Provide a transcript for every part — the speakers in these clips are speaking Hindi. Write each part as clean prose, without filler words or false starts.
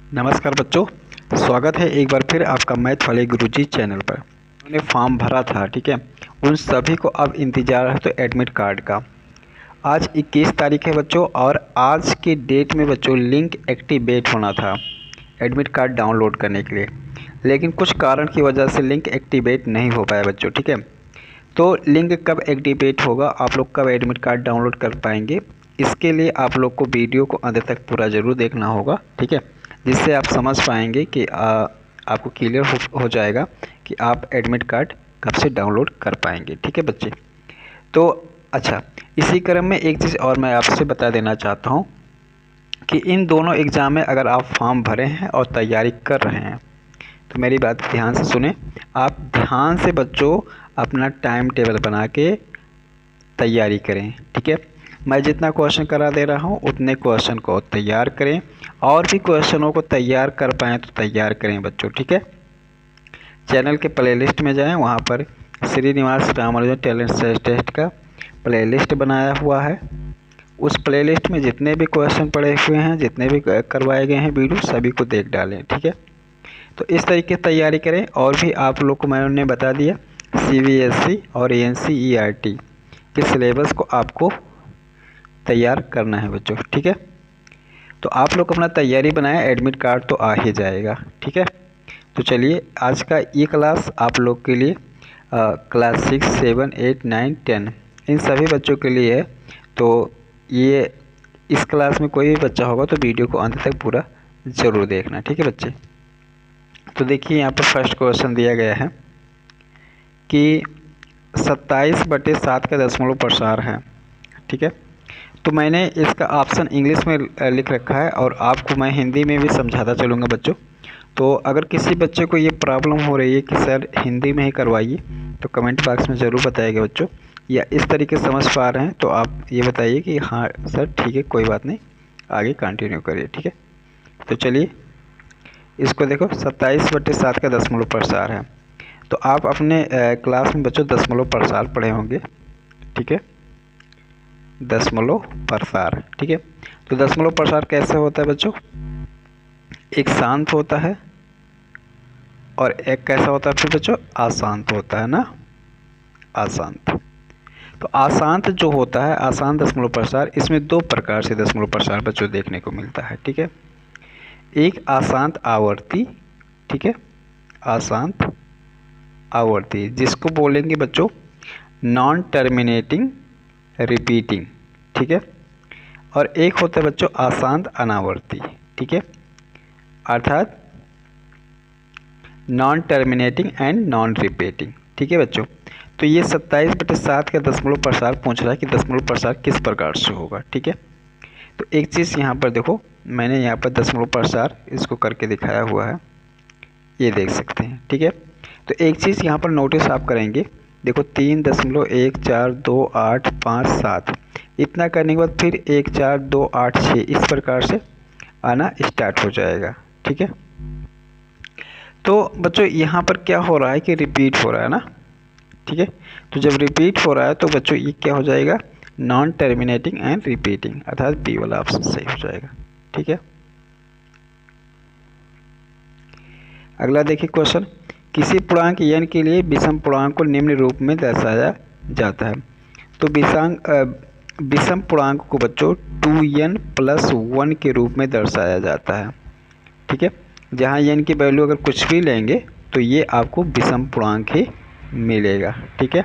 नमस्कार बच्चों, स्वागत है एक बार फिर आपका मैथ वाले गुरुजी चैनल पर। उन्होंने फॉर्म भरा था, ठीक है। उन सभी को अब इंतज़ार है तो एडमिट कार्ड का। आज 21 तारीख है बच्चों, और आज की डेट में बच्चों लिंक एक्टिवेट होना था एडमिट कार्ड डाउनलोड करने के लिए, लेकिन कुछ कारण की वजह से लिंक एक्टिवेट नहीं हो पाया बच्चों, ठीक है। तो लिंक कब एक्टिवेट होगा, आप लोग कब एडमिट कार्ड डाउनलोड कर पाएंगे, इसके लिए आप लोग को वीडियो को अंत तक पूरा ज़रूर देखना होगा, ठीक है, जिससे आप समझ पाएंगे कि आपको क्लियर हो जाएगा कि आप एडमिट कार्ड कब से डाउनलोड कर पाएंगे, ठीक है बच्चे। तो अच्छा, इसी क्रम में एक चीज़ और मैं आपसे बता देना चाहता हूँ कि इन दोनों एग्ज़ाम में अगर आप फॉर्म भरे हैं और तैयारी कर रहे हैं तो मेरी बात ध्यान से सुने। आप ध्यान से बच्चों अपना टाइम टेबल बना के तैयारी करें, ठीक है। मैं जितना क्वेश्चन करा दे रहा हूँ उतने क्वेश्चन को तैयार करें, और भी क्वेश्चनों को तैयार कर पाएँ तो तैयार करें बच्चों, ठीक है। चैनल के प्लेलिस्ट में जाएं, वहाँ पर Srinivasa Ramanujan talent search test का प्लेलिस्ट बनाया हुआ है। उस प्लेलिस्ट में जितने भी क्वेश्चन पड़े हुए हैं, जितने भी करवाए गए हैं वीडियो, सभी को देख डालें, ठीक है। तो इस तरीके से तैयारी करें। और भी आप लोग को मैंने बता दिया CBSE और NCERT के सिलेबस को आपको तैयार करना है बच्चों, ठीक है। तो आप लोग अपना तैयारी बनाएं, एडमिट कार्ड तो आ ही जाएगा, ठीक है। तो चलिए, आज का ये क्लास आप लोग के लिए क्लास 6, 7, 8, 9, 10 इन सभी बच्चों के लिए है। तो ये इस क्लास में कोई भी बच्चा होगा तो वीडियो को अंत तक पूरा ज़रूर देखना, ठीक है बच्चे। तो देखिए, यहाँ पर फर्स्ट क्वेश्चन दिया गया है कि 27/7 का दशमलव प्रसार है, ठीक है। तो मैंने इसका ऑप्शन इंग्लिश में लिख रखा है और आपको मैं हिंदी में भी समझाता चलूँगा बच्चों। तो अगर किसी बच्चे को ये प्रॉब्लम हो रही है कि सर हिंदी में ही करवाइए, तो कमेंट बॉक्स में ज़रूर बताइएगा बच्चों, या इस तरीके से समझ पा रहे हैं तो आप ये बताइए कि हाँ सर ठीक है, कोई बात नहीं, आगे कंटिन्यू करिए, ठीक है। तो चलिए, इसको देखो, 27/7 का दशमलव प्रसार है। तो आप अपने क्लास में बच्चों दशमलव प्रसार पढ़े होंगे, ठीक है, दशमलव प्रसार, ठीक है। तो दशमलव प्रसार कैसे होता है बच्चों, एक शांत होता है और एक कैसा होता है फिर बच्चों, अशांत होता है ना, अशांत। तो अशांत जो होता है, अशांत दशमलव प्रसार, इसमें दो प्रकार से दशमलव प्रसार बच्चों देखने को मिलता है, ठीक है। एक अशांत आवर्ती, ठीक है, अशांत आवर्ती, जिसको बोलेंगे बच्चों नॉन टर्मिनेटिंग रिपीटिंग, ठीक है। और एक होता है बच्चों अशांत अनावर्ती, ठीक है, अर्थात non terminating and non repeating, ठीक है बच्चों। तो ये 27/7 का दशमलव प्रसार पूछ रहा है कि दशमलव प्रसार किस प्रकार से होगा, ठीक है। तो एक चीज़ यहाँ पर देखो, मैंने यहाँ पर दशमलव प्रसार इसको करके दिखाया हुआ है, ये देख सकते हैं, ठीक है। तो एक चीज़ यहाँ पर नोटिस आप करेंगे, देखो 3.1428557 इतना करने के बाद फिर 14286 इस प्रकार से आना स्टार्ट हो जाएगा, ठीक है। तो बच्चों यहाँ पर क्या हो रहा है कि रिपीट हो रहा है ना, ठीक है। तो जब रिपीट हो रहा है तो बच्चों ये क्या हो जाएगा, नॉन टर्मिनेटिंग एंड रिपीटिंग, अर्थात बी वाला ऑप्शन सही हो जाएगा, ठीक है। अगला देखिए क्वेश्चन, किसी पूर्णांक n के लिए विषम पूर्णांक को निम्न रूप में दर्शाया जाता है। तो विषम पूर्णांक को बच्चों 2n + 1 के रूप में दर्शाया जाता है, ठीक है। जहाँ n की वैल्यू अगर कुछ भी लेंगे तो ये आपको विषम पूर्णांक ही मिलेगा, ठीक है।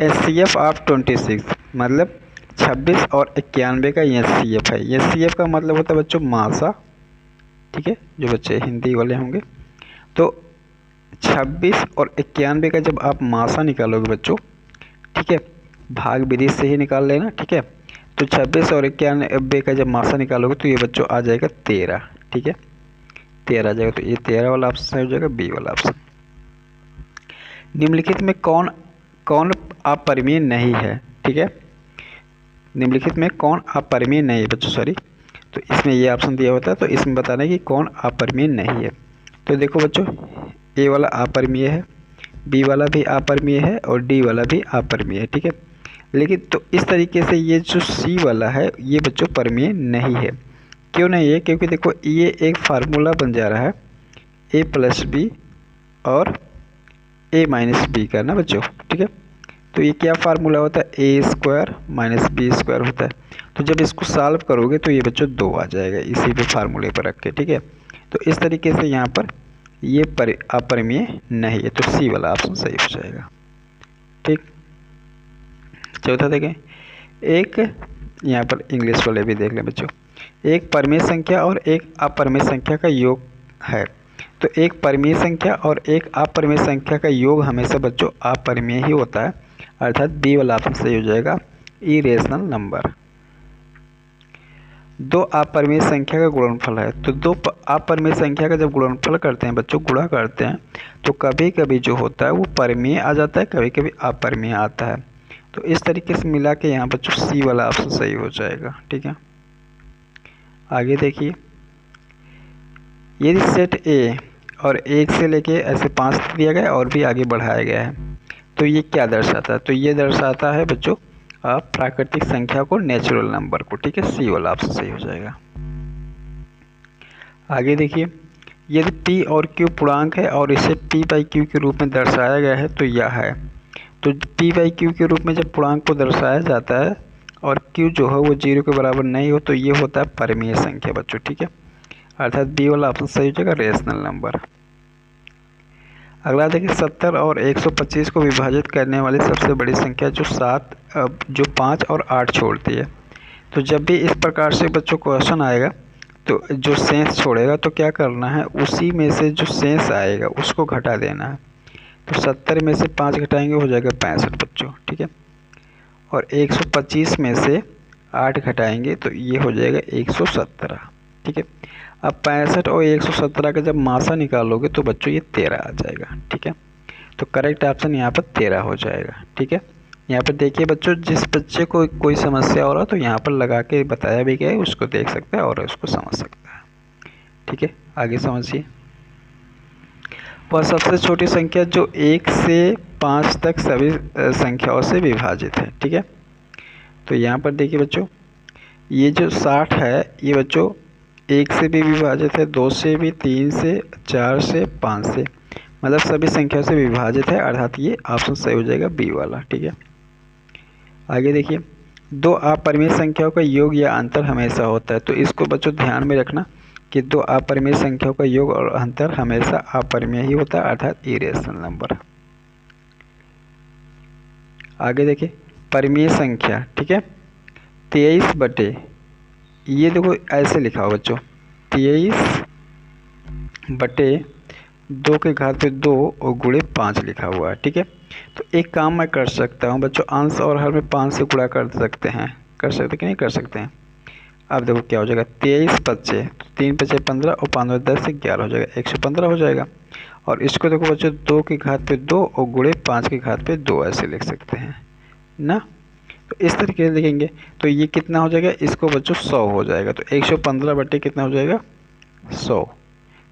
HCF ऑफ 26 मतलब 26 और 91 का HCF है। HCF का मतलब होता है बच्चों मासा, ठीक है, जो बच्चे हिंदी वाले होंगे। तो 26 और 91 का जब आप मासा निकालोगे बच्चों, ठीक है, भाग विधि से ही निकाल लेना, ठीक है। तो 26 और 91 का जब मासा निकालोगे तो ये बच्चों आ जाएगा 13, ठीक है, 13 आ जाएगा। तो ये 13 वाला ऑप्शन सही हो जाएगा, बी वाला ऑप्शन। निम्नलिखित में कौन अपरिमेय नहीं है, ठीक है, निम्नलिखित में कौन अपरिमेय नहीं है बच्चों, सॉरी। तो इसमें ये ऑप्शन दिया होता है, तो इसमें बताना है कि कौन अपरिमेय नहीं है। तो देखो बच्चों, ए वाला अपरिमेय है, बी वाला भी अपरिमेय है और डी वाला भी अपरिमेय है, ठीक है। लेकिन तो इस तरीके से ये जो सी वाला है ये बच्चों परिमेय नहीं है। क्यों नहीं है? क्योंकि देखो ये एक फार्मूला बन जा रहा है a प्लस बी और a माइनस बी का ना बच्चों, ठीक है। तो ये क्या फार्मूला होता है? ए स्क्वायर माइनस बी स्क्वायर होता है। तो जब इसको सॉल्व करोगे तो ये बच्चों 2 आ जाएगा इसी पे फार्मूले पर रख के, ठीक है। तो इस तरीके से यहाँ पर ये अपरिमेय नहीं है, तो सी वाला ऑप्शन सही हो जाएगा, ठीक। चौथा देखें, एक यहाँ पर इंग्लिश वाले भी देख लें बच्चों। एक परिमेय संख्या और एक अपरिमेय संख्या का योग है। तो एक परिमेय संख्या और एक अपरिमेय संख्या का योग हमेशा बच्चों अपरिमेय ही होता है, अर्थात बी वाला ऑप्शन सही हो जाएगा, इरेशनल नंबर। दो अपरिमेय संख्या का गुणनफल है। तो दो अपरिमेय संख्या का जब गुणनफल करते हैं बच्चों, गुणा करते हैं, तो कभी कभी जो होता है वो परिमेय आ जाता है, कभी कभी अपरिमेय आता है। तो इस तरीके से मिला के यहाँ बच्चों सी वाला ऑप्शन सही हो जाएगा, ठीक है। आगे देखिए, यदि सेट ए और 1 से लेके ऐसे 5 तक दिया गया है और भी आगे बढ़ाया गया है, तो ये क्या दर्शाता है? तो ये दर्शाता है बच्चों प्राकृतिक संख्या को, नेचुरल नंबर को, ठीक है। सी वाला ऑप्शन सही हो जाएगा। आगे देखिए, यदि p और q पूर्णांक है और इसे p बाई q के रूप में दर्शाया गया है तो यह है। तो p बाई q के रूप में जब पूर्णांक को दर्शाया जाता है और q जो है वो 0 के बराबर नहीं हो तो ये होता है परिमेय संख्या बच्चों, ठीक है। अर्थात बी वाला ऑप्शन सही हो जाएगा, रेशनल नंबर। अगला देखिए, 70 और 125 को विभाजित करने वाली सबसे बड़ी संख्या जो 5 और 8 छोड़ती है। तो जब भी इस प्रकार से बच्चों क्वेश्चन आएगा तो जो शेष छोड़ेगा तो क्या करना है, उसी में से जो शेष आएगा उसको घटा देना है। तो 70 में से 5 घटाएंगे हो जाएगा 65 बच्चों, ठीक है। और 125 में से 8 घटाएंगे तो ये हो जाएगा 117, ठीक है। अब 65 और 117 का जब मासा निकालोगे तो बच्चों ये 13 आ जाएगा, ठीक है। तो करेक्ट ऑप्शन यहाँ पर 13 हो जाएगा, ठीक है। यहाँ पर देखिए बच्चों, जिस बच्चे को कोई समस्या हो रहा तो यहाँ पर लगा के बताया भी गया है, उसको देख सकता है और उसको समझ सकता है, ठीक है। आगे समझिए, वह सबसे छोटी संख्या जो 1 से 5 तक सभी संख्याओं से विभाजित है, ठीक है। तो यहाँ पर देखिए बच्चों, ये जो 60 है ये बच्चों 1 से भी विभाजित है, 2 से भी, 3 से, 4 से, 5 से, मतलब सभी संख्या से विभाजित है, अर्थात ये ऑप्शन सही हो जाएगा बी वाला, ठीक है। आगे देखिए, दो अपरिमेय संख्याओं का योग या अंतर हमेशा होता है। तो इसको बच्चों ध्यान में रखना कि दो अपरिमेय संख्याओं का योग और अंतर हमेशा अपरिमेय ही होता है, अर्थात इरेशनल नंबर। आगे देखिए, परिमेय संख्या, ठीक है, 23 बटे, ये देखो ऐसे लिखा हो बच्चों, 23 बटे 2 के घात पे 2 और गुणे 5 लिखा हुआ है, ठीक है। तो एक काम मैं कर सकता हूँ बच्चों, अंश और हर में 5 से गुणा कर सकते हैं, कर सकते कि नहीं कर सकते हैं। अब देखो क्या हो जाएगा, 23 बच्चे, 3 बचे 15 और 5 10 से 11 हो जाएगा, 115 हो जाएगा। और इसको देखो बच्चों, 2 के घात पे 2 और गुणे 5 के घात पे 2 ऐसे लिख सकते हैं ना। तो इस तरीके से लिखेंगे तो ये कितना हो जाएगा, इसको बच्चों 100 हो जाएगा। तो 115 बटे कितना हो जाएगा, 100।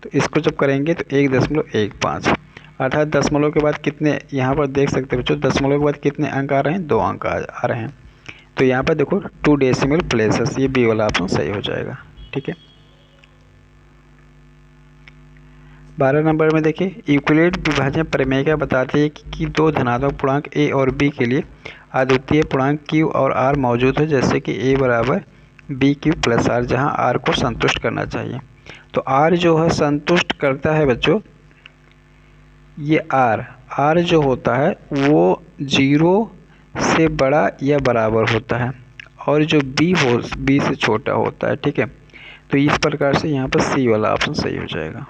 तो इसको जब करेंगे तो 1.15, अर्थात दशमलव के बाद कितने, यहाँ पर देख सकते हैं बच्चों, दशमलव के बाद कितने अंक आ रहे हैं, 2 अंक आ रहे हैं। तो यहाँ पर देखो 2 डेसिमल प्लेसेस, ये बी वाला ऑप्शन सही हो जाएगा, ठीक है। 12 नंबर में देखिए, यूक्लिड विभाजन प्रमेय बताती है कि 2 धनात्मक पूर्णांक ए और बी के लिए अद्वितीय पूर्णांक क्यू और आर मौजूद है, जैसे कि ए बराबर बी क्यू प्लस आर, जहाँ आर को संतुष्ट करना चाहिए। तो आर जो है संतुष्ट करता है बच्चों, ये आर जो होता है वो 0 से बड़ा या बराबर होता है, और जो बी से छोटा होता है, ठीक है। तो इस प्रकार से यहाँ पर सी वाला ऑप्शन सही हो जाएगा।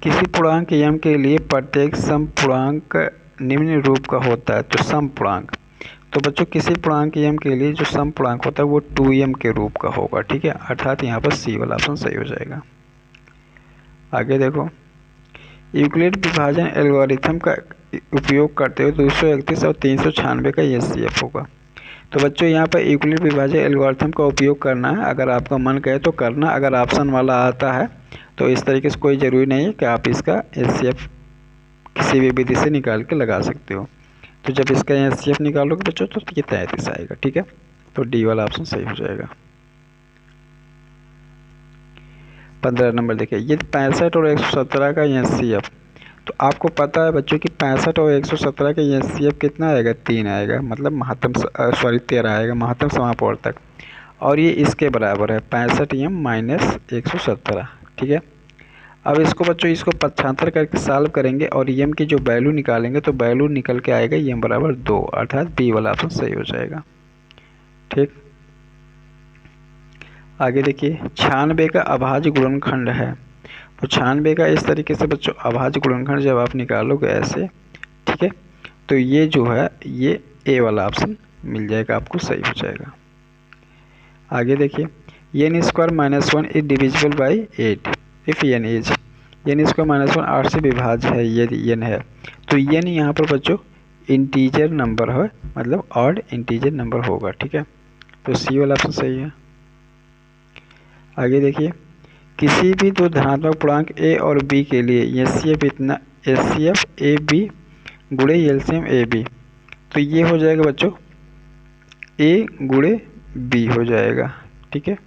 किसी पूर्णांक m के लिए प्रत्येक सम पूर्णांक निम्न रूप का होता है। तो सम पूर्णांक, तो बच्चों किसी पूर्णांक m के लिए जो सम पूर्णांक होता है वो 2m के रूप का होगा, ठीक है। अर्थात यहाँ पर सी वाला ऑप्शन सही हो जाएगा। आगे देखो, यूक्लिड विभाजन एल्गोरिथम का उपयोग करते हुए 231 और 396 का एचसीएफ होगा। तो बच्चों यहाँ पर यूक्लिड विभाजन एल्गोरिथम का उपयोग करना है, अगर आपका मन करे तो करना, अगर ऑप्शन वाला आता है तो इस तरीके से कोई ज़रूरी नहीं है कि आप इसका एचसीएफ किसी भी विधि से निकाल के लगा सकते हो। तो जब इसका एचसीएफ निकालोगे बच्चों तो ये 33 आएगा, ठीक है। तो डी वाला ऑप्शन सही हो जाएगा। 15 नंबर देखिए, ये 65 और 117 का एचसीएफ। तो आपको पता है बच्चों कि 65 और 117 का एचसीएफ कितना आएगा, 3 आएगा, मतलब महत्तम 13 आएगा महत्तम समापवर्तक। और ये इसके बराबर है 65m माइनस 117, ठीक है। अब इसको बच्चों इसको 75 करके सॉल्व करेंगे और एम की जो वैल्यू निकालेंगे तो वैल्यू निकल के आएगा एम बराबर 2, अर्थात बी वाला ऑप्शन सही हो जाएगा, ठीक। आगे देखिए, 96 का अभाज्य गुणनखंड है। तो 96 का इस तरीके से बच्चों अभाज्य गुणनखंड जब आप निकालोगे ऐसे, ठीक है, तो ये जो है ये ए वाला ऑप्शन मिल जाएगा, आपको सही हो जाएगा। आगे देखिए, n square minus 1 is divisible by 8 if n is, n square minus 1 8 से विभाज्य है, ये एन है। तो एन यहाँ पर बच्चों इंटीजर नंबर है, मतलब ऑड इंटीजर नंबर होगा, ठीक है। तो सी वाला ऑप्शन सही है। आगे देखिए, किसी भी दो धनात्मक पूर्णांक ए और बी के लिए एचसीएफ इतना, एचसीएफ ए बी गुणे एलसीएम ए बी, तो ये हो जाएगा बच्चों ए गुणे बी हो जाएगा, ठीक है,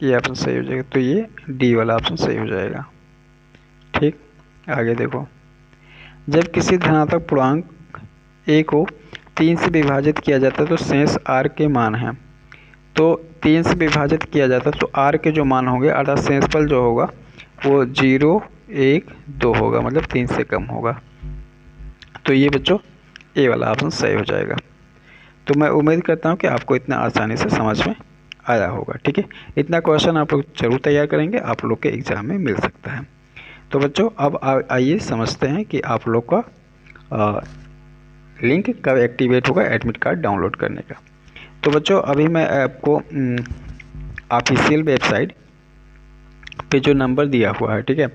ये ऑप्शन सही हो जाएगा। तो ये डी वाला ऑप्शन सही हो जाएगा, ठीक। आगे देखो, जब किसी धनात्मक पूर्णांक ए को 3 से विभाजित किया जाता है तो शेष आर के मान हैं। तो 3 से विभाजित किया जाता है तो आर के जो मान होंगे अर्थात शेषफल जो होगा वो 0, 1, 2 होगा, मतलब 3 से कम होगा। तो ये बच्चों ए वाला ऑप्शन सही हो जाएगा। तो मैं उम्मीद करता हूँ कि आपको इतना आसानी से समझ में आया होगा, ठीक है। इतना क्वेश्चन आप लोग जरूर तैयार करेंगे, आप लोग के एग्जाम में मिल सकता है। तो बच्चों अब आइए समझते हैं कि आप लोग का लिंक कब एक्टिवेट होगा एडमिट कार्ड डाउनलोड करने का। तो बच्चों अभी मैं आपको ऑफिशियल वेबसाइट पे जो नंबर दिया हुआ है, ठीक है,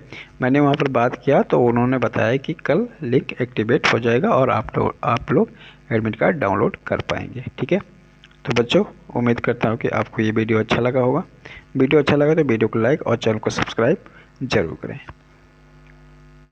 मैंने वहाँ पर बात किया तो उन्होंने बताया कि कल लिंक एक्टिवेट हो जाएगा और आप लोग एडमिट कार्ड डाउनलोड कर पाएंगे, ठीक है। तो बच्चों उम्मीद करता हूँ कि आपको ये वीडियो अच्छा लगा होगा। वीडियो अच्छा लगा तो वीडियो को लाइक और चैनल को सब्सक्राइब जरूर करें।